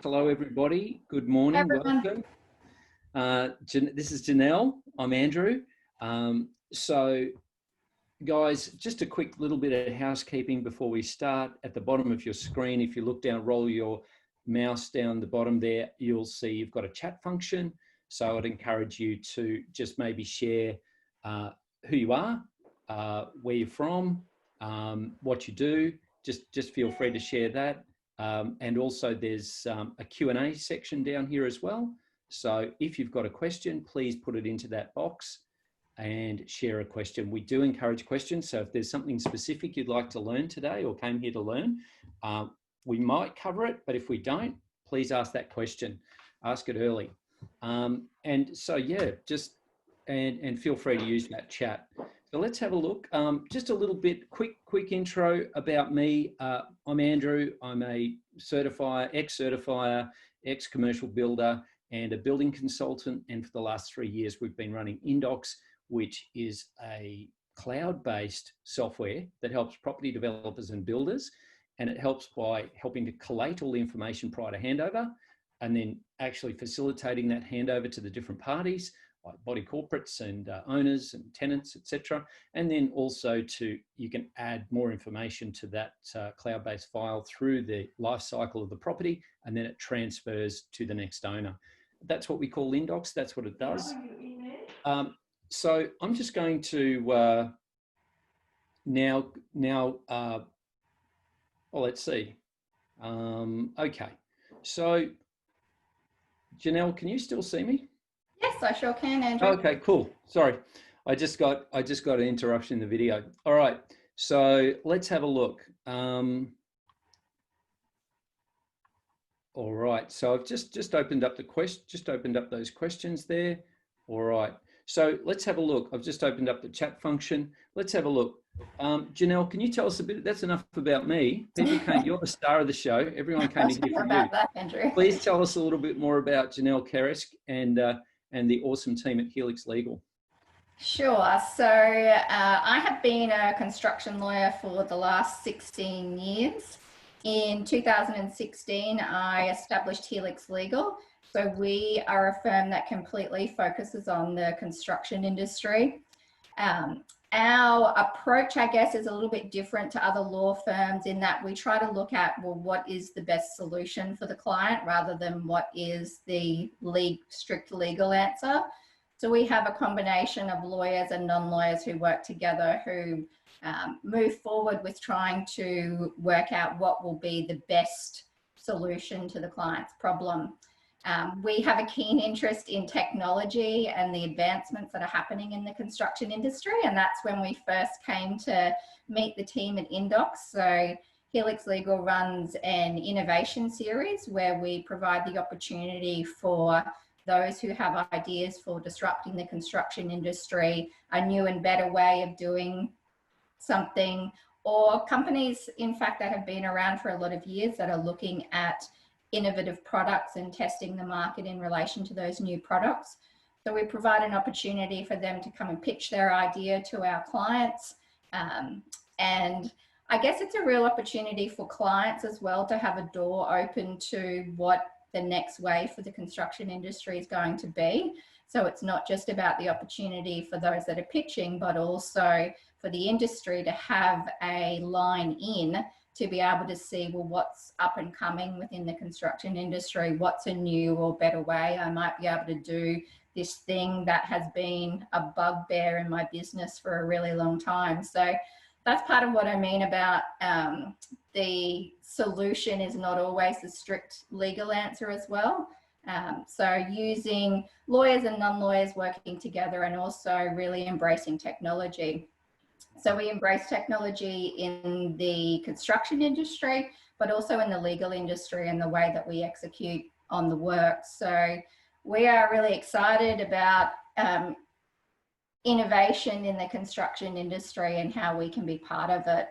Hello, everybody. Good morning. Welcome. This is Janelle. I'm Andrew. So, guys, just a quick little bit of housekeeping before we start. At the bottom of your screen, if you look down, roll your mouse down the bottom there, you'll see you've got a chat function. So I'd encourage you to just maybe share who you are, where you're from, what you do. Just feel free to share that. And also there's a Q&A section down here as well. So if you've got a question, please put it into that box and share a question. We do encourage questions. So if there's something specific you'd like to learn today or came here to learn, we might cover it, but if we don't, please ask that question. Ask it early. And so, yeah, and feel free to use that chat. So let's have a look. Just a little bit, quick intro about me. I'm Andrew. I'm a certifier, ex-certifier, ex-commercial builder, and a building consultant. And for the last 3 years, we've been running Indocs, which is a cloud-based software that helps property developers and builders. And it helps by helping to collate all the information prior to handover, and then actually facilitating that handover to the different parties, like body corporates and owners and tenants, etc. And then also you can add more information to that cloud-based file through the life cycle of the property, and then it transfers to the next owner. That's what we call Indocs. That's what it does. So I'm just going to well, let's see. Okay, so Janelle, can you still see me? Yes, I sure can, Andrew. Okay, cool. Sorry, I just got an interruption in the video. All right, so let's have a look. All right, so I've just opened up those questions there. All right, so let's have a look. I've just opened up the chat function. Let's have a look. Janelle, can you tell us a bit? That's enough about me. You're the star of the show. Everyone came to hear from you. That, Andrew. Please tell us a little bit more about Janelle Keresk and the awesome team at Helix Legal. Sure. So I have been a construction lawyer for the last 16 years. In 2016, I established Helix Legal. So we are a firm that completely focuses on the construction industry. Our approach, I guess, is a little bit different to other law firms in that we try to look at, well, what is the best solution for the client rather than what is the strict legal answer. So we have a combination of lawyers and non-lawyers who work together, who move forward with trying to work out what will be the best solution to the client's problem. We have a keen interest in technology and the advancements that are happening in the construction industry, and that's when we first came to meet the team at Indocs. So Helix Legal runs an innovation series where we provide the opportunity for those who have ideas for disrupting the construction industry, a new and better way of doing something, or companies, in fact, that have been around for a lot of years that are looking at innovative products and testing the market in relation to those new products. So we provide an opportunity for them to come and pitch their idea to our clients. And I guess it's a real opportunity for clients as well to have a door open to what the next wave for the construction industry is going to be. So it's not just about the opportunity for those that are pitching, but also for the industry to have a line in to be able to see, well, what's up and coming within the construction industry, what's a new or better way I might be able to do this thing that has been a bugbear in my business for a really long time. So that's part of what I mean about the solution is not always the strict legal answer as well. So using lawyers and non-lawyers working together and also really embracing technology. So we embrace technology in the construction industry, but also in the legal industry and the way that we execute on the work. So we are really excited about innovation in the construction industry and how we can be part of it.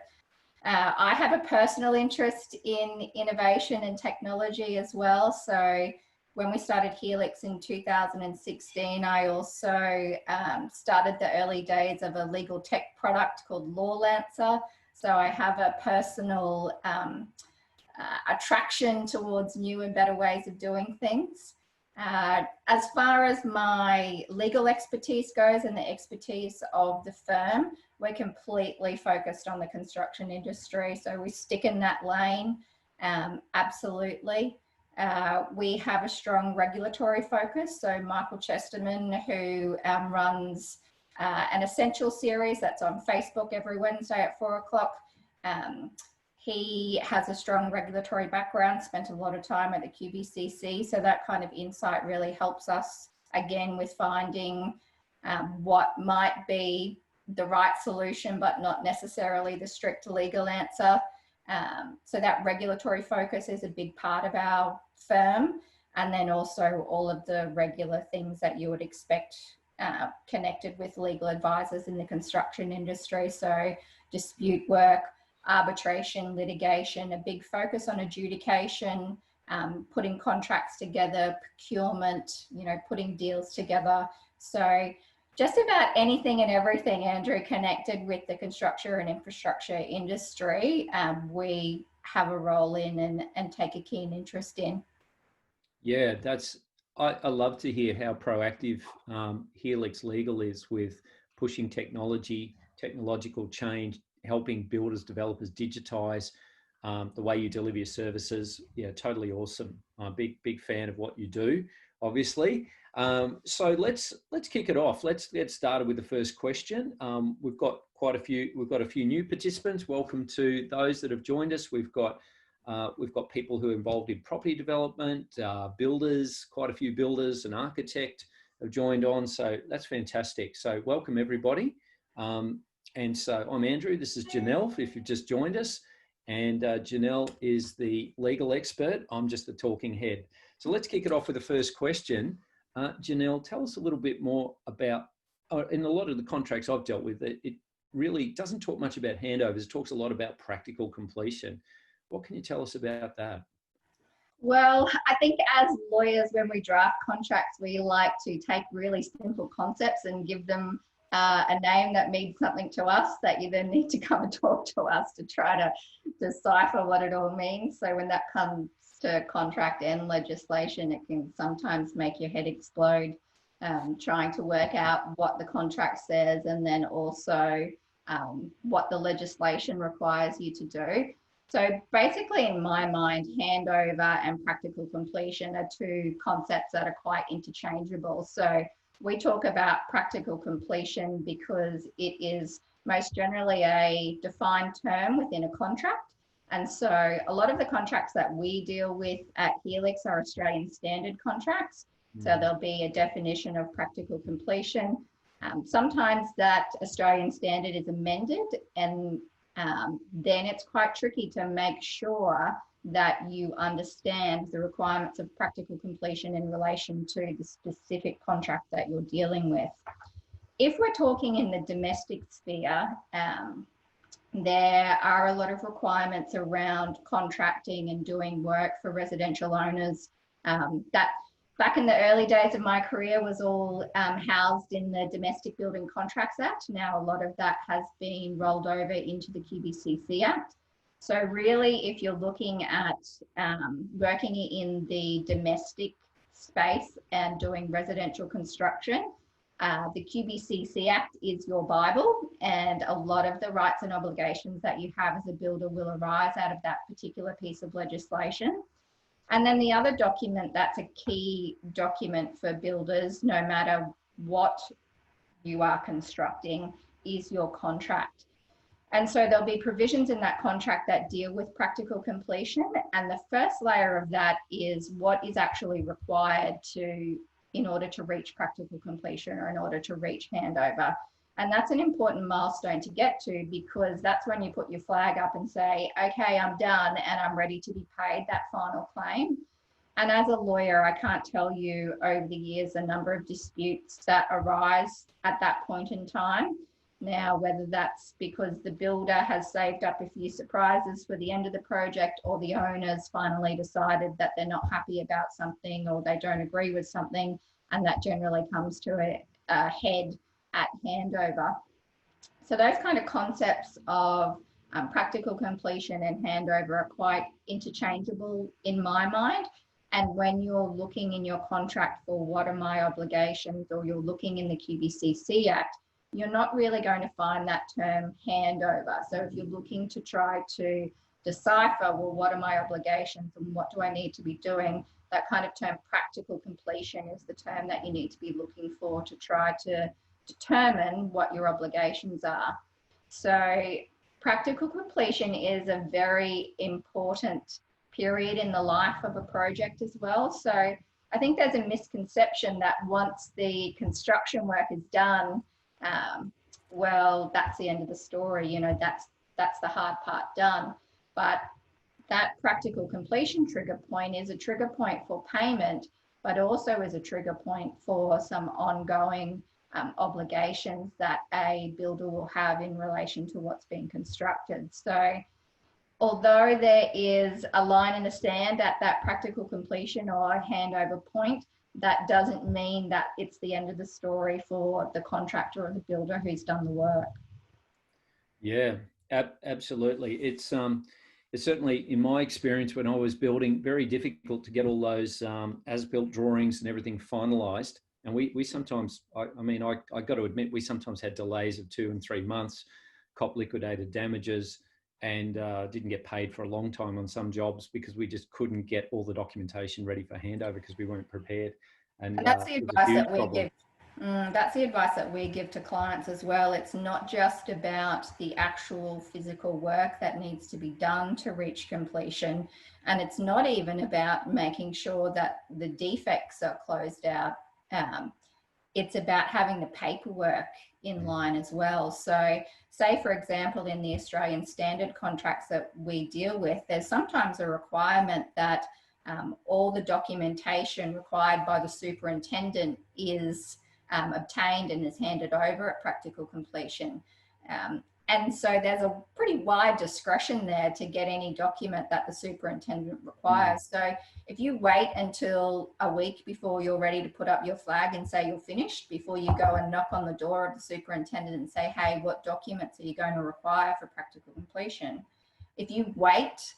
I have a personal interest in innovation and technology as well. So when we started Helix in 2016, I also started the early days of a legal tech product called LawLancer. So I have a personal attraction towards new and better ways of doing things. As far as my legal expertise goes and the expertise of the firm, we're completely focused on the construction industry. So we stick in that lane, absolutely. We have a strong regulatory focus. So Michael Chesterman, who runs an Essential series that's on Facebook every Wednesday at 4 o'clock. He has a strong regulatory background, spent a lot of time at the QBCC. So that kind of insight really helps us, again, with finding what might be the right solution, but not necessarily the strict legal answer. So that regulatory focus is a big part of our firm. And then also all of the regular things that you would expect connected with legal advisors in the construction industry. So dispute work, arbitration, litigation, a big focus on adjudication, putting contracts together, procurement, putting deals together. So just about anything and everything, Andrew, connected with the construction and infrastructure industry, we have a role in and take a keen interest in. Yeah, I love to hear how proactive Helix Legal is with pushing technological change, helping builders, developers digitize the way you deliver your services. Yeah, totally awesome. I'm a big fan of what you do, obviously. So let's kick it off. Let's get started with the first question. We've got a few new participants. Welcome to those that have joined us. We've got people who are involved in property development, builders, quite a few builders, an architect have joined on. So that's fantastic. So welcome everybody. And so I'm Andrew, this is Janelle, if you've just joined us. And Janelle is the legal expert. I'm just the talking head. So let's kick it off with the first question. Janelle, tell us a little bit more about, in a lot of the contracts I've dealt with, it really doesn't talk much about handovers. It talks a lot about practical completion. What can you tell us about that? Well, I think as lawyers, when we draft contracts, we like to take really simple concepts and give them a name that means something to us, that you then need to come and talk to us to try to decipher what it all means. So when that comes to contract and legislation, it can sometimes make your head explode, trying to work out what the contract says and then also what the legislation requires you to do. So basically, in my mind, handover and practical completion are two concepts that are quite interchangeable. So we talk about practical completion because it is most generally a defined term within a contract. And so a lot of the contracts that we deal with at Helix are Australian standard contracts. So there'll be a definition of practical completion. Sometimes that Australian standard is amended, and then it's quite tricky to make sure that you understand the requirements of practical completion in relation to the specific contract that you're dealing with. If we're talking in the domestic sphere, there are a lot of requirements around contracting and doing work for residential owners. That back in the early days of my career was all housed in the Domestic Building Contracts Act. Now a lot of that has been rolled over into the QBCC Act. So really, if you're looking at working in the domestic space and doing residential construction, the QBCC Act is your Bible, and a lot of the rights and obligations that you have as a builder will arise out of that particular piece of legislation. And then the other document that's a key document for builders, no matter what you are constructing, is your contract. And so there'll be provisions in that contract that deal with practical completion. And the first layer of that is what is actually required in order to reach practical completion or in order to reach handover. And that's an important milestone to get to, because that's when you put your flag up and say, okay, I'm done and I'm ready to be paid that final claim. And as a lawyer, I can't tell you over the years the number of disputes that arise at that point in time. Now, whether that's because the builder has saved up a few surprises for the end of the project, or the owners finally decided that they're not happy about something or they don't agree with something, and that generally comes to a head at handover. So those kind of concepts of Practical completion and handover are quite interchangeable in my mind. And when you're looking in your contract for what are my obligations, or you're looking in the QBCC Act, you're not really going to find that term handover. So if you're looking to try to decipher, well, what are my obligations and what do I need to be doing, that kind of term practical completion is the term that you need to be looking for to try to determine what your obligations are. So practical completion is a very important period in the life of a project as well. So I think there's a misconception that once the construction work is done, well, that's the end of the story. You know, that's the hard part done. But that practical completion trigger point is a trigger point for payment, but also is a trigger point for some ongoing obligations that a builder will have in relation to what's being constructed. So although there is a line in the sand at that practical completion or handover point, that doesn't mean that it's the end of the story for the contractor or the builder who's done the work. Yeah, absolutely. It's certainly, in my experience, when I was building, very difficult to get all those as-built drawings and everything finalised. And we sometimes, I mean, I got to admit, we sometimes had delays of 2 and 3 months, cop liquidated damages, and didn't get paid for a long time on some jobs because we just couldn't get all the documentation ready for handover because we weren't prepared. And that's the advice that we give. That's the advice that we give to clients as well. It's not just about the actual physical work that needs to be done to reach completion. And it's not even about making sure that the defects are closed out. It's about having the paperwork in line as well. So say, for example, in the Australian standard contracts that we deal with, there's sometimes a requirement that all the documentation required by the superintendent is obtained and is handed over at practical completion. And so there's a pretty wide discretion there to get any document that the superintendent requires. So if you wait until a week before you're ready to put up your flag and say you're finished, before you go and knock on the door of the superintendent and say, hey, what documents are you going to require for practical completion? If you wait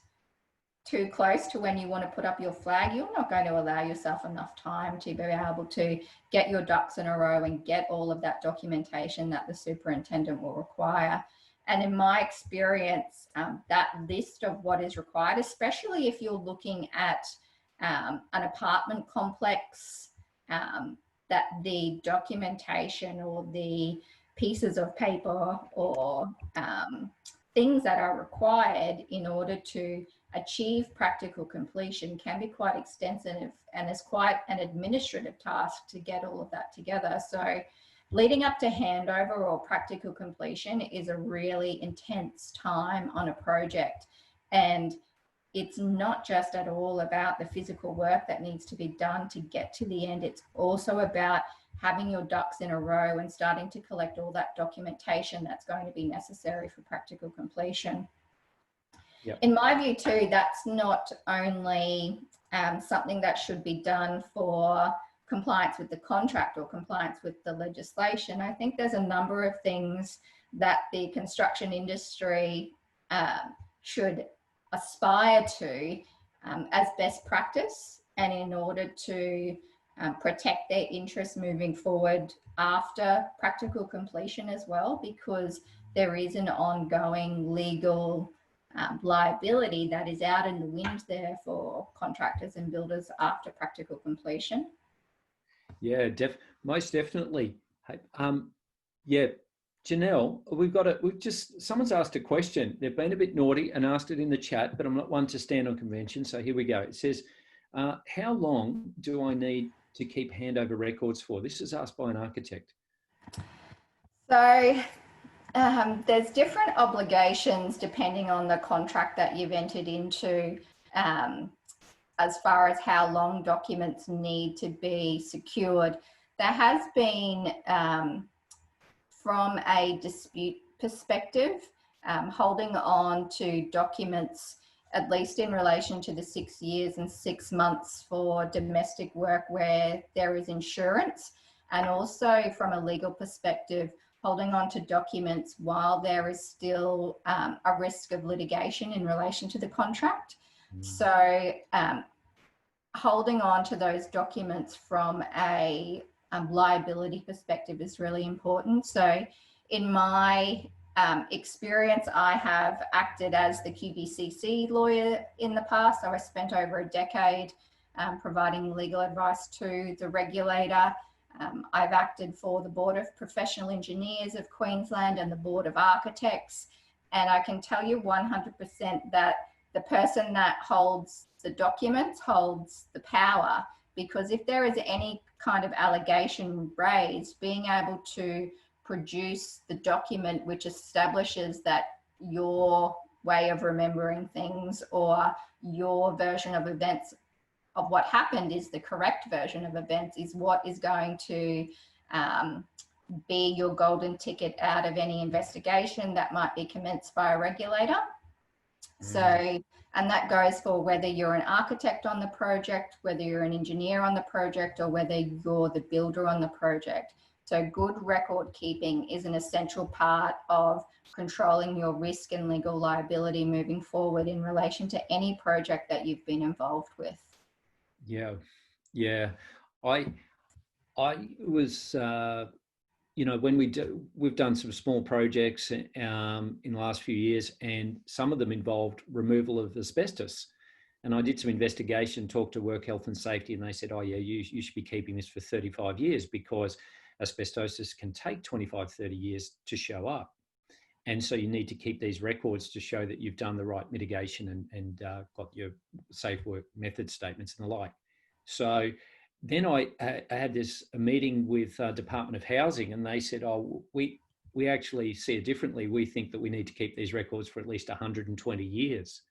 too close to when you want to put up your flag, you're not going to allow yourself enough time to be able to get your ducks in a row and get all of that documentation that the superintendent will require. And in my experience, that list of what is required, especially if you're looking at an apartment complex, that the documentation or the pieces of paper or things that are required in order to achieve practical completion can be quite extensive, and it's quite an administrative task to get all of that together. So leading up to handover or practical completion is a really intense time on a project. And it's not just at all about the physical work that needs to be done to get to the end. It's also about having your ducks in a row and starting to collect all that documentation that's going to be necessary for practical completion. Yep. In my view too, that's not only something that should be done for compliance with the contract or compliance with the legislation. I think there's a number of things that the construction industry should aspire to as best practice, and in order to protect their interests moving forward after practical completion as well, because there is an ongoing legal liability that is out in the wind there for contractors and builders after practical completion. Yeah, most definitely. Yeah, Janelle, someone's asked a question. They've been a bit naughty and asked it in the chat, but I'm not one to stand on convention. So here we go. It says, how long do I need to keep handover records for? This is asked by an architect. So there's different obligations depending on the contract that you've entered into, as far as how long documents need to be secured. There has been, from a dispute perspective, holding on to documents, at least in relation to the 6 years and 6 months for domestic work where there is insurance, and also from a legal perspective, holding on to documents while there is still a risk of litigation in relation to the contract. So holding on to those documents from a liability perspective is really important. So in my experience, I have acted as the QBCC lawyer in the past. So I spent over a decade providing legal advice to the regulator. I've acted for the Board of Professional Engineers of Queensland and the Board of Architects. And I can tell you 100% that the person that holds the documents holds the power, because if there is any kind of allegation raised, being able to produce the document which establishes that your way of remembering things or your version of events of what happened is the correct version of events is what is going to be your golden ticket out of any investigation that might be commenced by a regulator. So, and that goes for whether you're an architect on the project, whether you're an engineer on the project, or whether you're the builder on the project. So good record keeping is an essential part of controlling your risk and legal liability moving forward in relation to any project that you've been involved with. Yeah, yeah. I was, you know, when we've done some small projects in the last few years, and some of them involved removal of asbestos. And I did some investigation, talked to Work Health and Safety, and they said, oh yeah, you should be keeping this for 35 years because asbestosis can take 25, 30 years to show up. And so you need to keep these records to show that you've done the right mitigation and got your safe work method statements and the like. So then I had a meeting with Department of Housing, and they said, oh, we actually see it differently. We think that we need to keep these records for at least 120 years,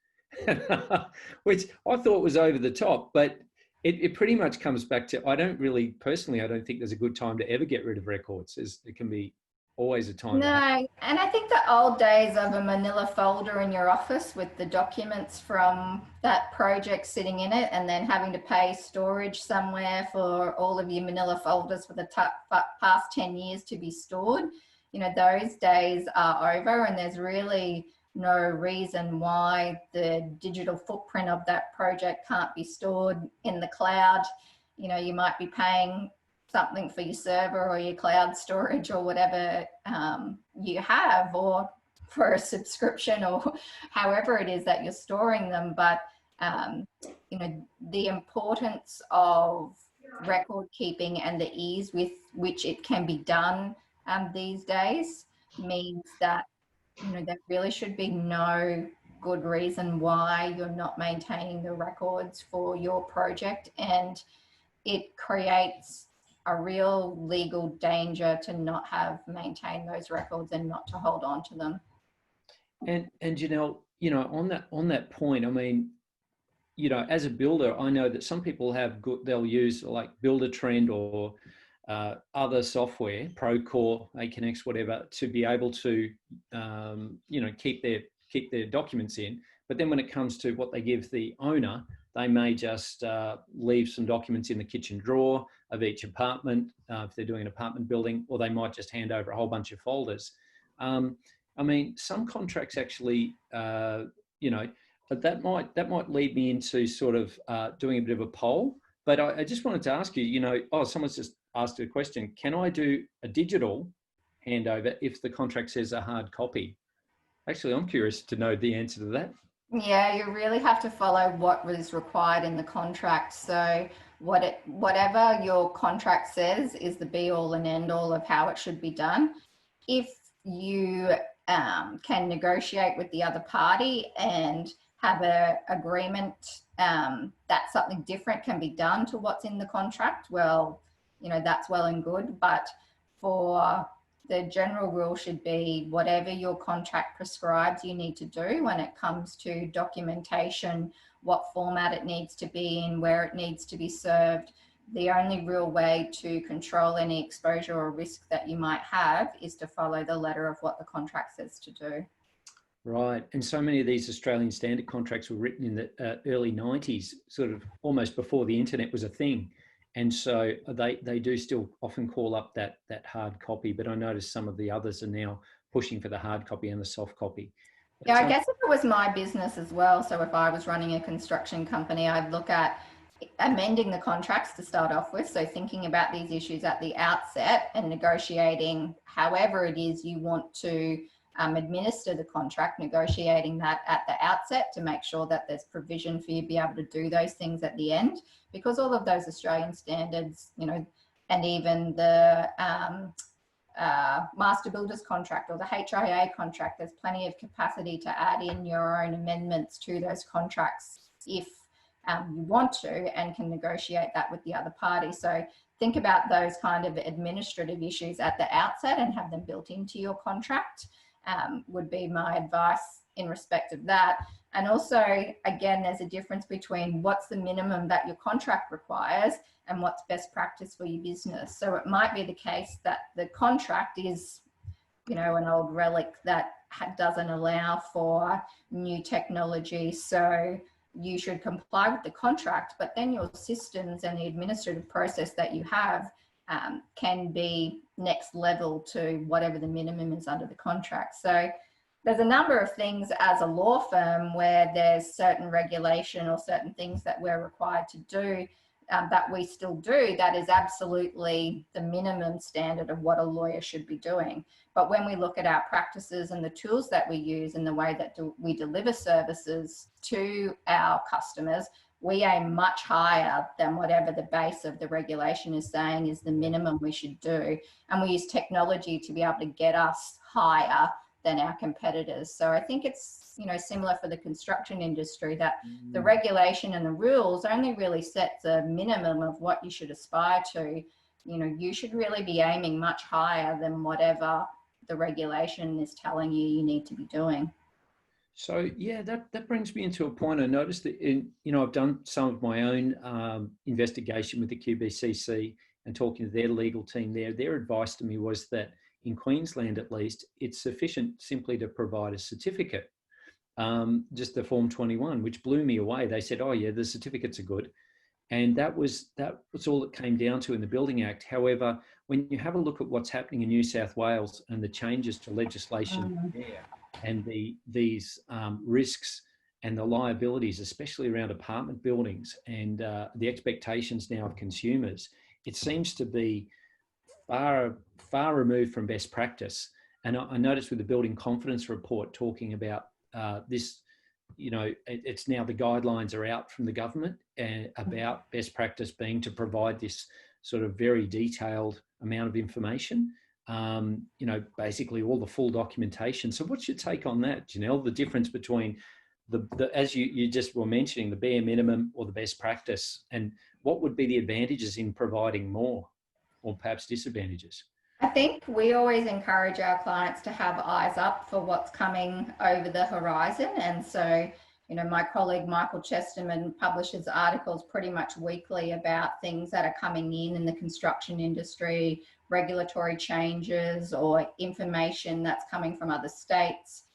which I thought was over the top, but it pretty much comes back to, I don't think there's a good time to ever get rid of records. It can be always a time. No, and I think the old days of a manila folder in your office with the documents from that project sitting in it and then having to pay storage somewhere for all of your manila folders for the past 10 years to be stored, you know, those days are over, and there's really no reason why the digital footprint of that project can't be stored in the cloud. You know, you might be paying something for your server or your cloud storage or whatever you have, or for a subscription, or however it is that you're storing them. But you know, the importance of record keeping and the ease with which it can be done these days means that, you know, there really should be no good reason why you're not maintaining the records for your project, and it creates a real legal danger to not have maintained those records and not to hold on to them. And Janelle, you know, on that point, I mean, you know, as a builder, I know that some people they'll use like Builder-Trend or other software, Procore, Aconex, whatever, to be able to, you know, keep their documents in. But then when it comes to what they give the owner, they may just leave some documents in the kitchen drawer of each apartment if they're doing an apartment building, or they might just hand over a whole bunch of folders. I mean, some contracts actually, you know, but that might lead me into sort of doing a bit of a poll. But I just wanted to ask you, you know, someone's just asked a question. Can I do a digital handover if the contract says a hard copy? Actually, I'm curious to know the answer to that. Yeah, you really have to follow what is required in the contract. So whatever your contract says is the be all and end all of how it should be done. If you can negotiate with the other party and have an agreement that something different can be done to what's in the contract, well, you know, that's well and good. But for the general rule should be whatever your contract prescribes you need to do when it comes to documentation, what format it needs to be in, where it needs to be served. The only real way to control any exposure or risk that you might have is to follow the letter of what the contract says to do. Right. And so many of these Australian standard contracts were written in the early 90s, sort of almost before the internet was a thing. And so they do still often call up that hard copy, but I noticed some of the others are now pushing for the hard copy and the soft copy. Yeah, I guess if it was my business as well, so if I was running a construction company, I'd look at amending the contracts to start off with. So thinking about these issues at the outset and negotiating however it is you want to administer the contract, negotiating that at the outset to make sure that there's provision for you to be able to do those things at the end, because all of those Australian standards, you know, and even the master builder's contract or the HIA contract, there's plenty of capacity to add in your own amendments to those contracts if you want to, and can negotiate that with the other party. So think about those kind of administrative issues at the outset and have them built into your contract, would be my advice in respect of that. And also, again, there's a difference between what's the minimum that your contract requires and what's best practice for your business. So it might be the case that the contract is, you know, an old relic that doesn't allow for new technology. So you should comply with the contract, but then your systems and the administrative process that you have can be next level to whatever the minimum is under the contract. So there's a number of things as a law firm where there's certain regulation or certain things that we're required to do that we still do, that is absolutely the minimum standard of what a lawyer should be doing. But when we look at our practices and the tools that we use and the way that we deliver services to our customers, we aim much higher than whatever the base of the regulation is saying is the minimum we should do. And we use technology to be able to get us higher than our competitors. So I think it's, you know, similar for the construction industry, that the regulation and the rules only really sets a minimum of what you should aspire to. You know, you should really be aiming much higher than whatever the regulation is telling you need to be doing. So yeah, that brings me into a point. I noticed that I've done some of my own investigation with the QBCC and talking to their legal team there. Their advice to me was that in Queensland, at least, it's sufficient simply to provide a certificate, just the Form 21, which blew me away. They said, "Oh yeah, the certificates are good," and that was all it came down to in the Building Act. However, when you have a look at what's happening in New South Wales and the changes to legislation there, and these risks and the liabilities, especially around apartment buildings and the expectations now of consumers, it seems to be far removed from best practice. And I noticed with the Building Confidence Report talking about this, you know, it's now the guidelines are out from the government about best practice being to provide this sort of very detailed amount of information, you know, basically all the full documentation. So what's your take on that, Janelle, the difference between the as you just were mentioning, the bare minimum or the best practice, and what would be the advantages in providing more, or perhaps disadvantages? I think we always encourage our clients to have eyes up for what's coming over the horizon. And so, you know, my colleague Michael Chesterman publishes articles pretty much weekly about things that are coming in the construction industry, regulatory changes or information that's coming from other states.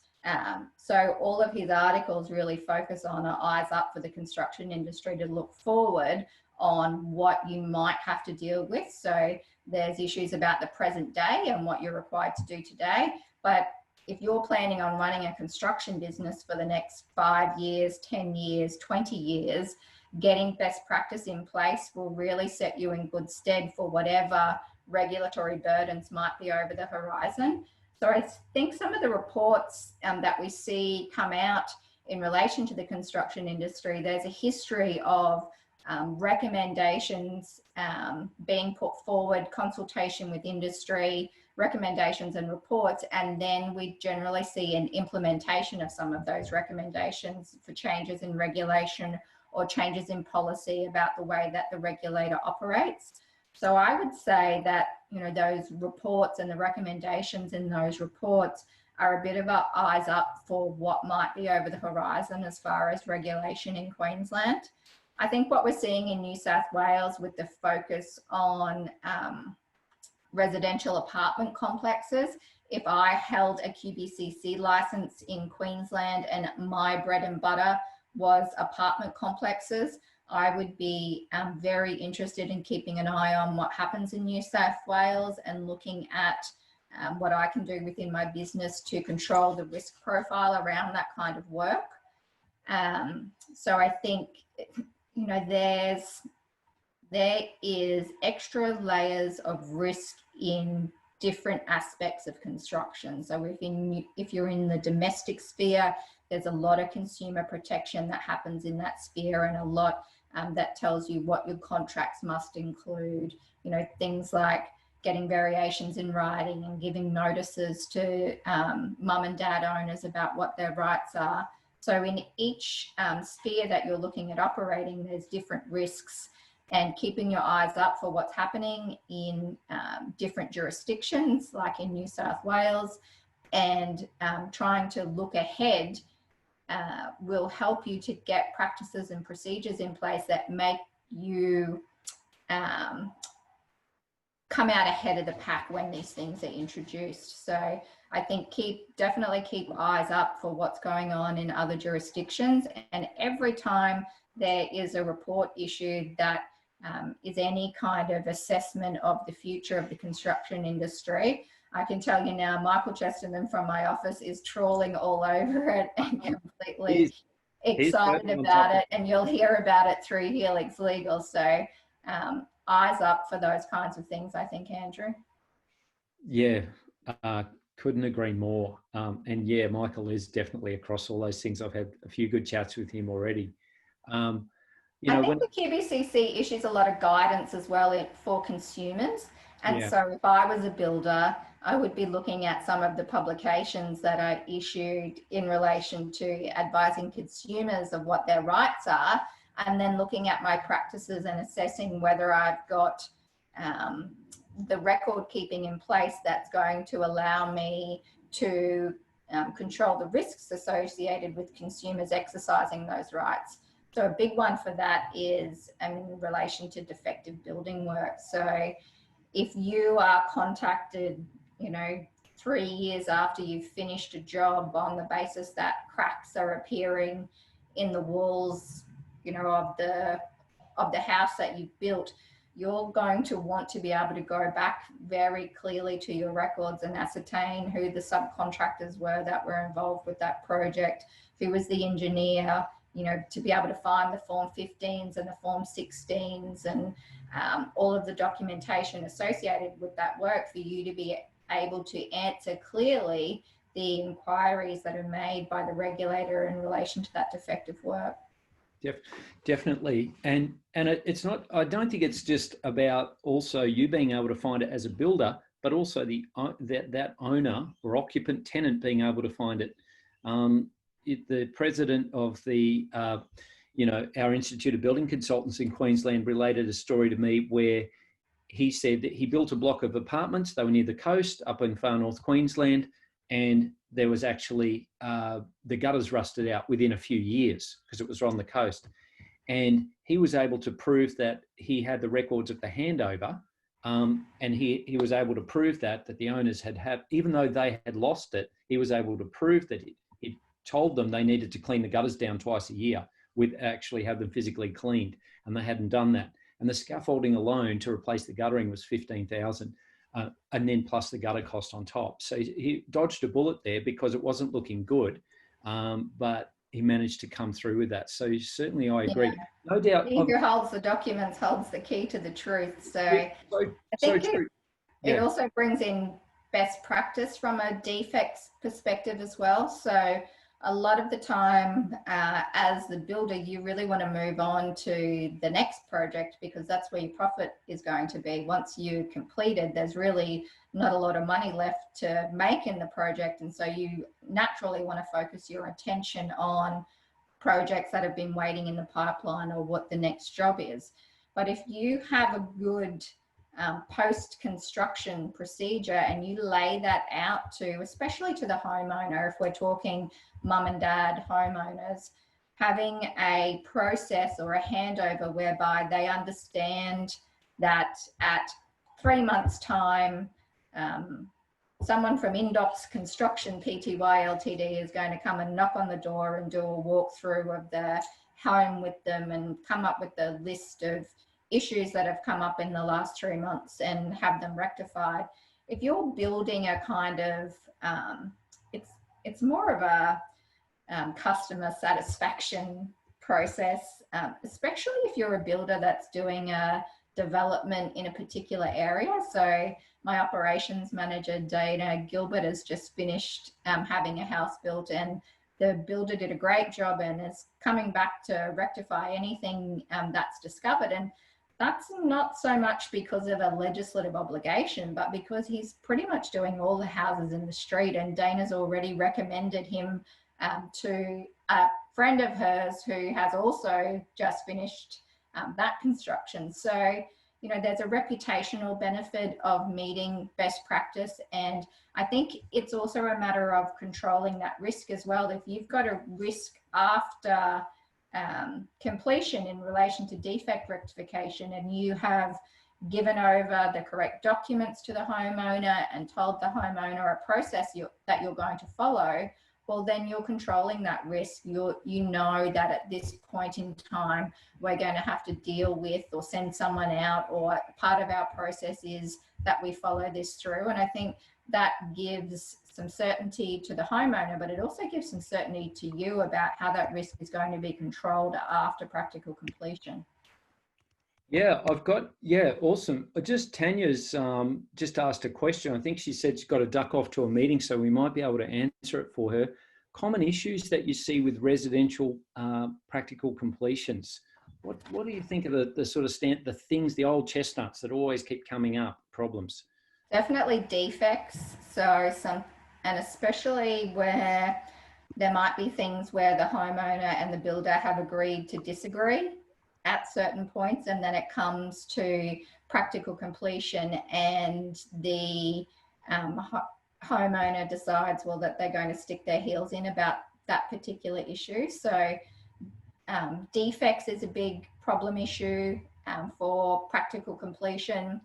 So all of his articles really focus on eyes up for the construction industry to look forward on what you might have to deal with. So there's issues about the present day and what you're required to do today. But if you're planning on running a construction business for the next 5 years, 10 years, 20 years, getting best practice in place will really set you in good stead for whatever regulatory burdens might be over the horizon. So I think some of the reports that we see come out in relation to the construction industry, there's a history of recommendations being put forward, consultation with industry, recommendations and reports, and then we generally see an implementation of some of those recommendations for changes in regulation or changes in policy about the way that the regulator operates. So I would say that, you know, those reports and the recommendations in those reports are a bit of a eyes up for what might be over the horizon as far as regulation in Queensland. I think what we're seeing in New South Wales with the focus on residential apartment complexes, if I held a QBCC license in Queensland and my bread and butter was apartment complexes, I would be very interested in keeping an eye on what happens in New South Wales and looking at what I can do within my business to control the risk profile around that kind of work. So I think, you know, there is extra layers of risk in different aspects of construction. So if you're in the domestic sphere, there's a lot of consumer protection that happens in that sphere, and a lot that tells you what your contracts must include. You know, things like getting variations in writing and giving notices to mum and dad owners about what their rights are. So in each sphere that you're looking at operating, there's different risks, and keeping your eyes up for what's happening in different jurisdictions, like in New South Wales, and trying to look ahead will help you to get practices and procedures in place that make you come out ahead of the pack when these things are introduced. So I think definitely keep eyes up for what's going on in other jurisdictions, and every time there is a report issued that is any kind of assessment of the future of the construction industry, I can tell you now, Michael Chesterman from my office is trawling all over it and completely excited about it, and you'll hear about it through Helix Legal. So eyes up for those kinds of things, I think, Andrew. Yeah, couldn't agree more. And yeah, Michael is definitely across all those things. I've had a few good chats with him already. You know, I think the QBCC issues a lot of guidance as well for consumers. And yeah. so if I was a builder, I would be looking at some of the publications that are issued in relation to advising consumers of what their rights are, and then looking at my practices and assessing whether I've got the record keeping in place that's going to allow me to control the risks associated with consumers exercising those rights. So a big one for that is in relation to defective building work. So if you are contacted, you know, 3 years after you've finished a job on the basis that cracks are appearing in the walls, you know, of the house that you've built, you're going to want to be able to go back very clearly to your records and ascertain who the subcontractors were that were involved with that project, who was the engineer, you know, to be able to find the Form 15s and the Form 16s and all of the documentation associated with that work, for you to be able to answer clearly the inquiries that are made by the regulator in relation to that defective work. Definitely. And it's not, I don't think it's just about also you being able to find it as a builder, but also that owner or occupant tenant being able to find it. The president of the, you know, our Institute of Building Consultants in Queensland related a story to me where he said that he built a block of apartments. They were near the coast up in far north Queensland, and there was actually the gutters rusted out within a few years because it was on the coast. And he was able to prove that he had the records of the handover, and he was able to prove that the owners had, even though they had lost it, he was able to prove that he told them they needed to clean the gutters down twice a year, with actually have them physically cleaned, and they hadn't done that. And the scaffolding alone to replace the guttering was $15,000, and then plus the gutter cost on top. So he dodged a bullet there because it wasn't looking good, but he managed to come through with that. So certainly I agree. Yeah. No doubt. He who holds the documents holds the key to the truth. So I think it also brings in best practice from a defects perspective as well. So a lot of the time, as the builder, you really want to move on to the next project, because that's where your profit is going to be. Once you completed, there's really not a lot of money left to make in the project. And so you naturally want to focus your attention on projects that have been waiting in the pipeline or what the next job is. But if you have a good post-construction procedure and you lay that out to, especially to the homeowner, if we're talking mum and dad homeowners, having a process or a handover whereby they understand that at 3 months' time, someone from Indocs Construction Pty Ltd is going to come and knock on the door and do a walkthrough of the home with them and come up with a list of issues that have come up in the last 3 months and have them rectified. If you're building a kind of, it's more of a customer satisfaction process, especially if you're a builder that's doing a development in a particular area. So my operations manager, Dana Gilbert, has just finished having a house built, and the builder did a great job and is coming back to rectify anything that's discovered. And that's not so much because of a legislative obligation, but because he's pretty much doing all the houses in the street, and Dana's already recommended him to a friend of hers who has also just finished that construction. So, you know, there's a reputational benefit of meeting best practice. And I think it's also a matter of controlling that risk as well. If you've got a risk after completion in relation to defect rectification, and you have given over the correct documents to the homeowner and told the homeowner a process that you're going to follow, well, then you're controlling that risk. You know that at this point in time, we're going to have to deal with or send someone out, or part of our process is that we follow this through. And I think that gives some certainty to the homeowner, but it also gives some certainty to you about how that risk is going to be controlled after practical completion. Yeah, awesome. Just Tanya's just asked a question. I think she said she's got to duck off to a meeting, so we might be able to answer it for her. Common issues that you see with residential practical completions. What do you think of the sort of the things, the old chestnuts that always keep coming up, problems? Definitely defects. So and especially where there might be things where the homeowner and the builder have agreed to disagree at certain points, and then it comes to practical completion and the homeowner decides, well, that they're going to stick their heels in about that particular issue. So defects is a big problem issue for practical completion.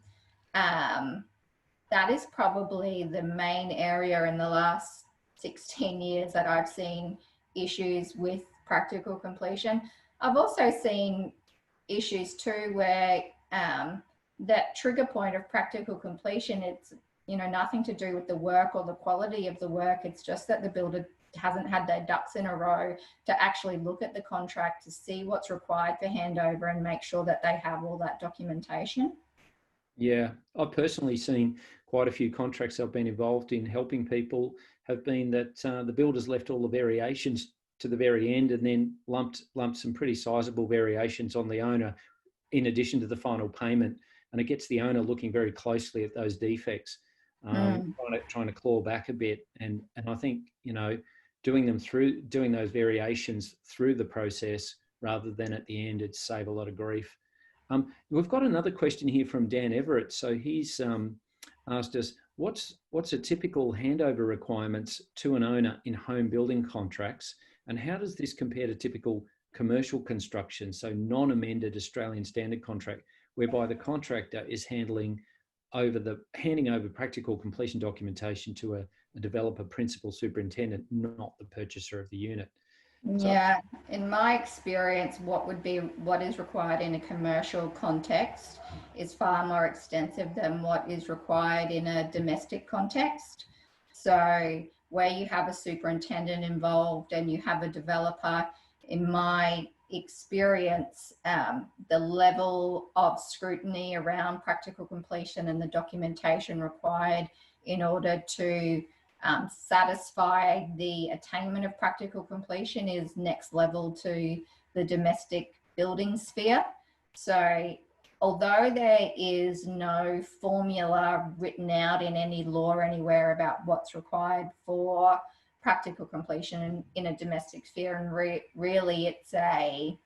That is probably the main area in the last 16 years that I've seen issues with practical completion. I've also seen issues too where that trigger point of practical completion, it's, you know, nothing to do with the work or the quality of the work. It's just that the builder hasn't had their ducks in a row to actually look at the contract to see what's required for handover and make sure that they have all that documentation. Yeah, I've personally seen quite a few contracts I've been involved in helping people have been that the builders left all the variations to the very end and then lumped some pretty sizable variations on the owner in addition to the final payment. And it gets the owner looking very closely at those defects, trying to claw back a bit. And I think, you know, doing those variations through the process rather than at the end, it'd save a lot of grief. We've got another question here from Dan Everett. So he's asked us, what's a typical handover requirements to an owner in home building contracts, and how does this compare to typical commercial construction, so non-amended Australian standard contract, whereby the contractor is handing over practical completion documentation to a developer principal superintendent, not the purchaser of the unit? Yeah, in my experience, what is required in a commercial context is far more extensive than what is required in a domestic context. So where you have a superintendent involved and you have a developer, in my experience, the level of scrutiny around practical completion and the documentation required in order to satisfy the attainment of practical completion is next level to the domestic building sphere. So although there is no formula written out in any law anywhere about what's required for practical completion in a domestic sphere, and really it's a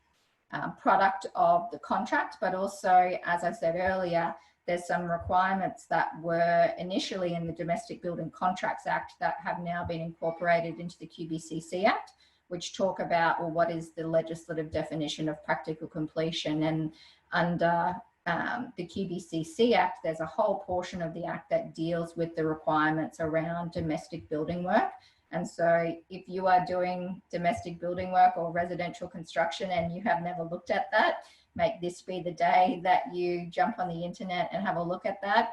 product of the contract, but also, as I said earlier, there's some requirements that were initially in the Domestic Building Contracts Act that have now been incorporated into the QBCC Act, which talk about, well, what is the legislative definition of practical completion? And under the QBCC Act, there's a whole portion of the Act that deals with the requirements around domestic building work. And so if you are doing domestic building work or residential construction and you have never looked at that, make this be the day that you jump on the internet and have a look at that.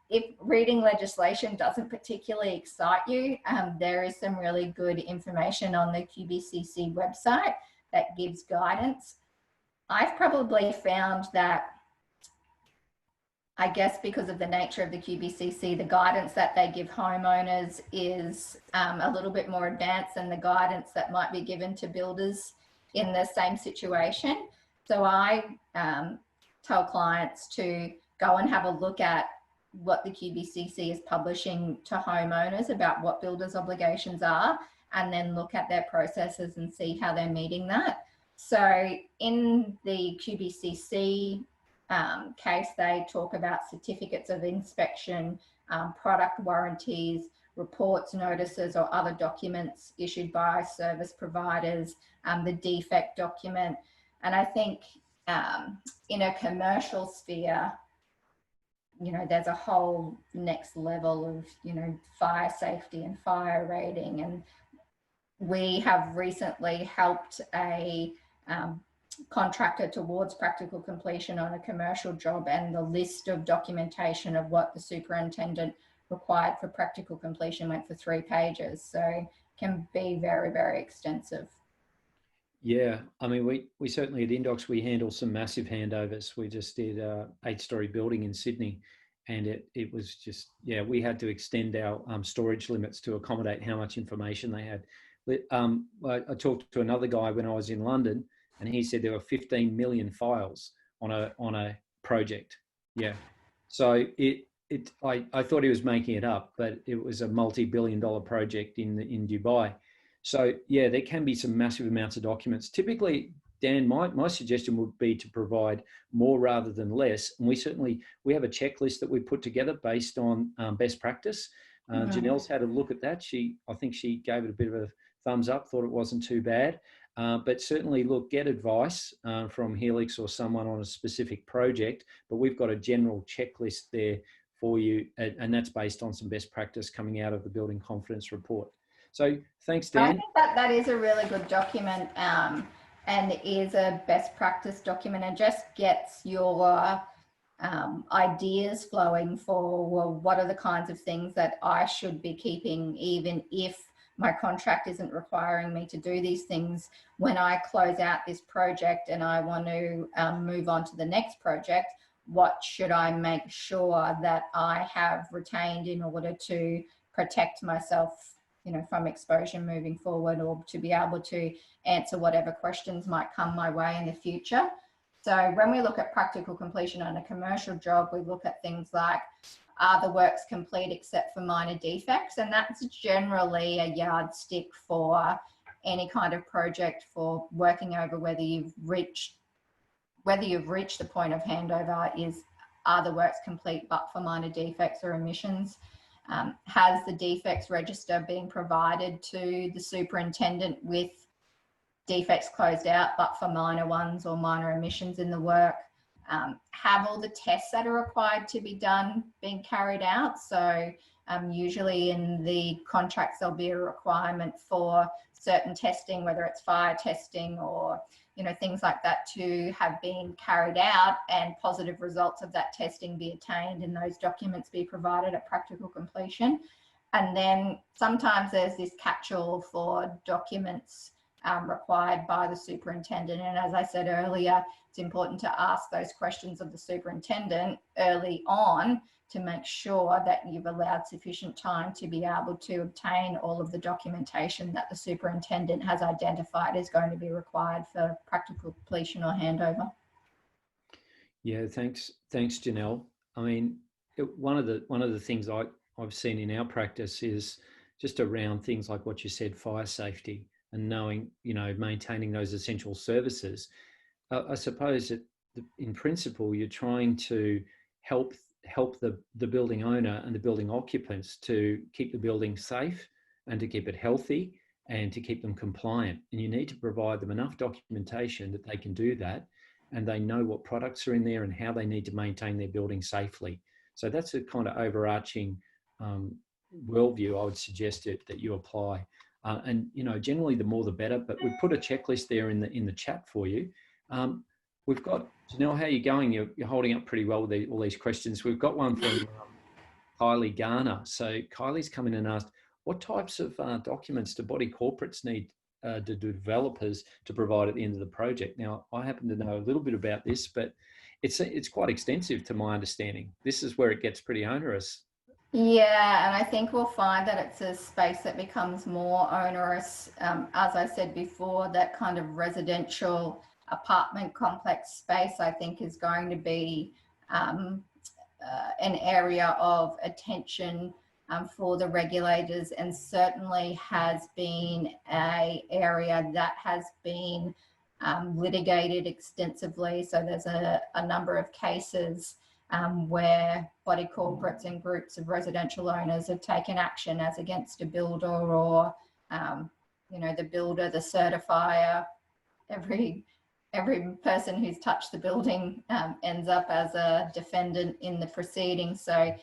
If reading legislation doesn't particularly excite you, there is some really good information on the QBCC website that gives guidance. I've probably found that, I guess because of the nature of the QBCC, the guidance that they give homeowners is a little bit more advanced than the guidance that might be given to builders in the same situation. So I tell clients to go and have a look at what the QBCC is publishing to homeowners about what builders' obligations are, and then look at their processes and see how they're meeting that. So in the QBCC case, they talk about certificates of inspection, product warranties, reports, notices, or other documents issued by service providers, the defect document. And I think in a commercial sphere, there's a whole next level of, fire safety and fire rating. And we have recently helped a contractor towards practical completion on a commercial job, and the list of documentation of what the superintendent required for practical completion went for 3 pages. So it can be very, very extensive. Yeah, I mean, we certainly at Indocs, we handle some massive handovers. We just did a 8-story building in Sydney, and it was just, yeah, we had to extend our storage limits to accommodate how much information they had. I talked to another guy when I was in London, and he said there were 15 million files on a project. Yeah, so I thought he was making it up, but it was a multi-billion-dollar project in Dubai. So yeah, there can be some massive amounts of documents. Typically, Dan, my suggestion would be to provide more rather than less. And we have a checklist that we put together based on best practice. Janelle's had a look at that. I think she gave it a bit of a thumbs up, thought it wasn't too bad. But certainly, look, get advice from Helix or someone on a specific project. But we've got a general checklist there for you, and that's based on some best practice coming out of the Building Confidence Report. So thanks, Dan. I think that is a really good document, and is a best practice document, and just gets your ideas flowing for, well, what are the kinds of things that I should be keeping, even if my contract isn't requiring me to do these things. When I close out this project and I want to move on to the next project, what should I make sure that I have retained in order to protect myself, from exposure moving forward, or to be able to answer whatever questions might come my way in the future. So when we look at practical completion on a commercial job, we look at things like, are the works complete except for minor defects? And that's generally a yardstick for any kind of project for working over whether you've reached the point of handover. Are the works complete but for minor defects or omissions? Has the defects register been provided to the superintendent with defects closed out but for minor ones or minor omissions in the work? Have all the tests that are required to be done been carried out? So usually in the contracts there'll be a requirement for certain testing, whether it's fire testing or things like that, to have been carried out, and positive results of that testing be attained and those documents be provided at practical completion. And then sometimes there's this catch-all for documents required by the superintendent. And as I said earlier, it's important to ask those questions of the superintendent early on to make sure that you've allowed sufficient time to be able to obtain all of the documentation that the superintendent has identified is going to be required for practical completion or handover. Yeah, thanks, Janelle. I mean, one of the things I've seen in our practice is just around things like what you said, fire safety, and knowing, maintaining those essential services. I suppose that in principle, you're trying to help the building owner and the building occupants to keep the building safe and to keep it healthy and to keep them compliant. And you need to provide them enough documentation that they can do that, and they know what products are in there and how they need to maintain their building safely. So that's a kind of overarching worldview I would suggest that you apply. and you know, generally the more the better. But we've put a checklist there in the chat for you. We've got, Janelle, how are you going? You're holding up pretty well with all these questions. We've got one from Kylie Garner. So Kylie's come in and asked, what types of documents do body corporates need to developers to provide at the end of the project? Now, I happen to know a little bit about this, but it's quite extensive to my understanding. This is where it gets pretty onerous. Yeah, and I think we'll find that it's a space that becomes more onerous. As I said before, that kind of residential apartment complex space, I think, is going to be an area of attention for the regulators, and certainly has been an area that has been litigated extensively. So there's a number of cases where body corporates and groups of residential owners have taken action as against a builder, or you know, the builder, the certifier. Every person who's touched the building ends up as a defendant in the proceeding. So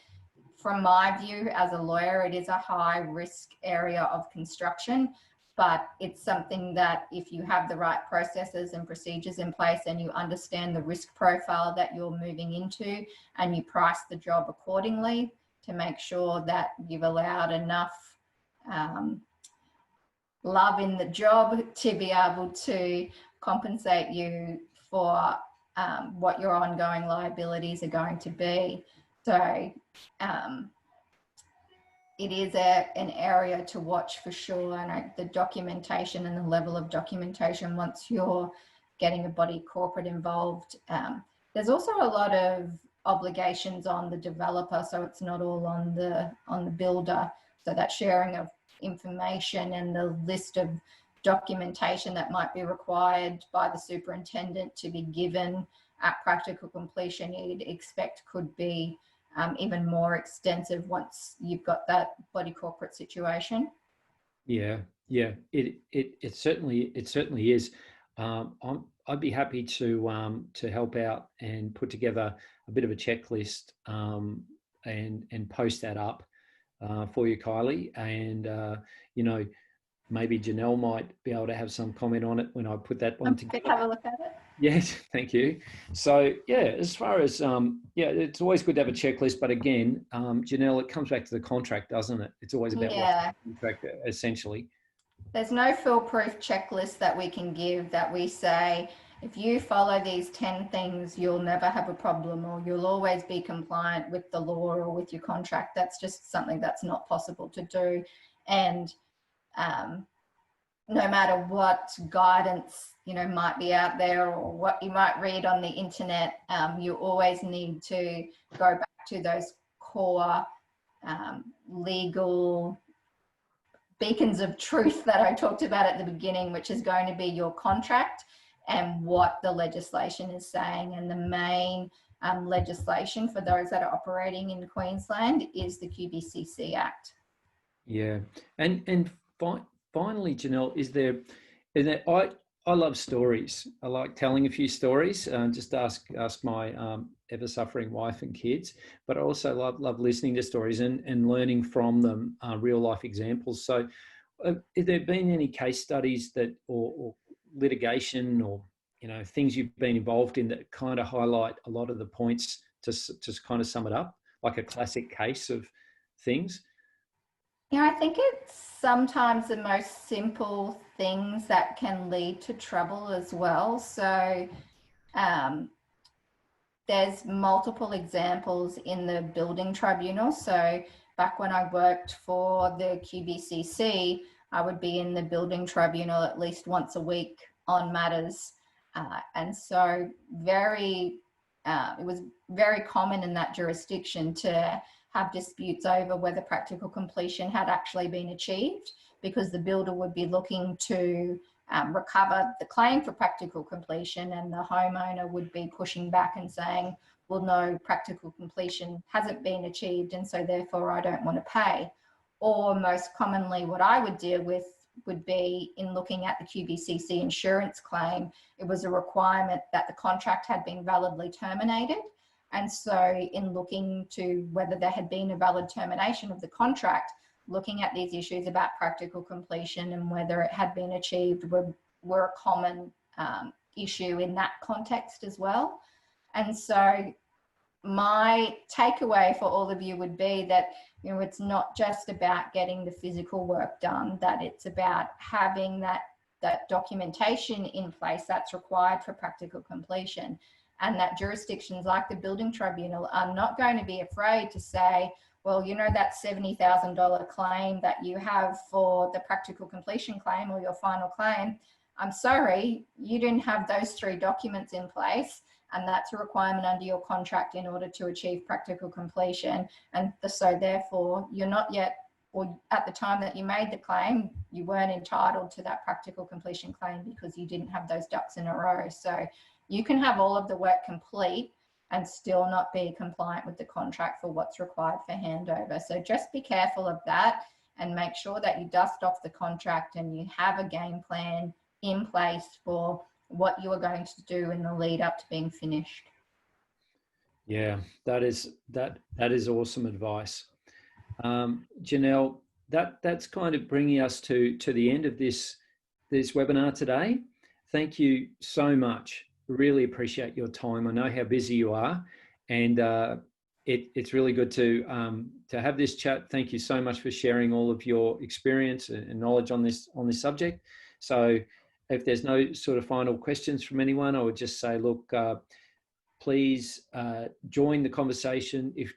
from my view as a lawyer, it is a high risk area of construction, but it's something that if you have the right processes and procedures in place and you understand the risk profile that you're moving into, and you price the job accordingly to make sure that you've allowed enough love in the job to be able to compensate you for what your ongoing liabilities are going to be. So it is an area to watch for sure, and the documentation and the level of documentation once you're getting a body corporate involved. There's also a lot of obligations on the developer, so it's not all on the builder. So that sharing of information and the list of documentation that might be required by the superintendent to be given at practical completion, you'd expect could be even more extensive once you've got that body corporate situation. Yeah, it certainly is. I'd be happy to help out and put together a bit of a checklist and post that up for you, Kylie. And you know, maybe Janelle might be able to have some comment on it when I put that one together. Have a look at it. Yes, thank you. So yeah, as far as yeah, it's always good to have a checklist, but again, Janelle, it comes back to the contract, doesn't it? It's always about what's the contract essentially. There's no foolproof checklist that we can give that we say, if you follow these 10 things, you'll never have a problem, or you'll always be compliant with the law or with your contract. That's just something that's not possible to do. And no matter what guidance, you know, might be out there or what you might read on the internet, you always need to go back to those core legal beacons of truth that I talked about at the beginning, which is going to be your contract and what the legislation is saying. And the main legislation for those that are operating in Queensland is the QBCC Act. Yeah, and finally, Janelle, I love stories. I like telling a few stories. Just ask my ever-suffering wife and kids. But I also love listening to stories and learning from them, real-life examples. So, have there been any case studies that, or litigation, or things you've been involved in that kind of highlight a lot of the points to kind of sum it up, like a classic case of things? Yeah, I think it's sometimes the most simple things that can lead to trouble as well. So there's multiple examples in the building tribunal. So back when I worked for the QBCC, I would be in the building tribunal at least once a week on matters. And so it was very common in that jurisdiction to have disputes over whether practical completion had actually been achieved, because the builder would be looking to recover the claim for practical completion, and the homeowner would be pushing back and saying, well, no, practical completion hasn't been achieved, and so therefore I don't want to pay. Or most commonly what I would deal with would be, in looking at the QBCC insurance claim, it was a requirement that the contract had been validly terminated. And so in looking to whether there had been a valid termination of the contract, looking at these issues about practical completion and whether it had been achieved were a common issue in that context as well. And so my takeaway for all of you would be that, you know, it's not just about getting the physical work done, that it's about having that documentation in place that's required for practical completion, and that jurisdictions like the Building Tribunal are not going to be afraid to say, well, you know, that $70,000 claim that you have for the practical completion claim or your final claim, I'm sorry, you didn't have those 3 documents in place, and that's a requirement under your contract in order to achieve practical completion. And so therefore, you're not yet, or at the time that you made the claim, you weren't entitled to that practical completion claim because you didn't have those ducks in a row. So you can have all of the work complete and still not be compliant with the contract for what's required for handover. So just be careful of that and make sure that you dust off the contract and you have a game plan in place for what you are going to do in the lead up to being finished. Yeah, that is awesome advice. Janelle, that's kind of bringing us to the end of this webinar today. Thank you so much. Really appreciate your time. I know how busy you are, and it's really good to have this chat. Thank you so much for sharing all of your experience and knowledge on this subject. So if there's no sort of final questions from anyone, I would just say, look, please join the conversation. If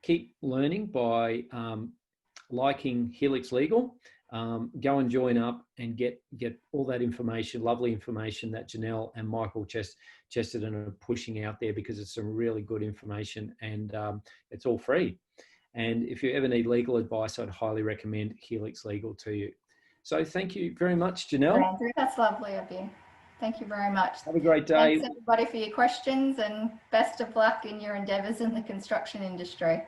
keep learning by liking Helix Legal. Go and join up and get all that information, lovely information that Janelle and Michael Chesterton are pushing out there, because it's some really good information, and it's all free. And if you ever need legal advice, I'd highly recommend Helix Legal to you. So thank you very much, Janelle. Andrew, that's lovely of you. Thank you very much. Have a great day. Thanks everybody for your questions, and best of luck in your endeavours in the construction industry.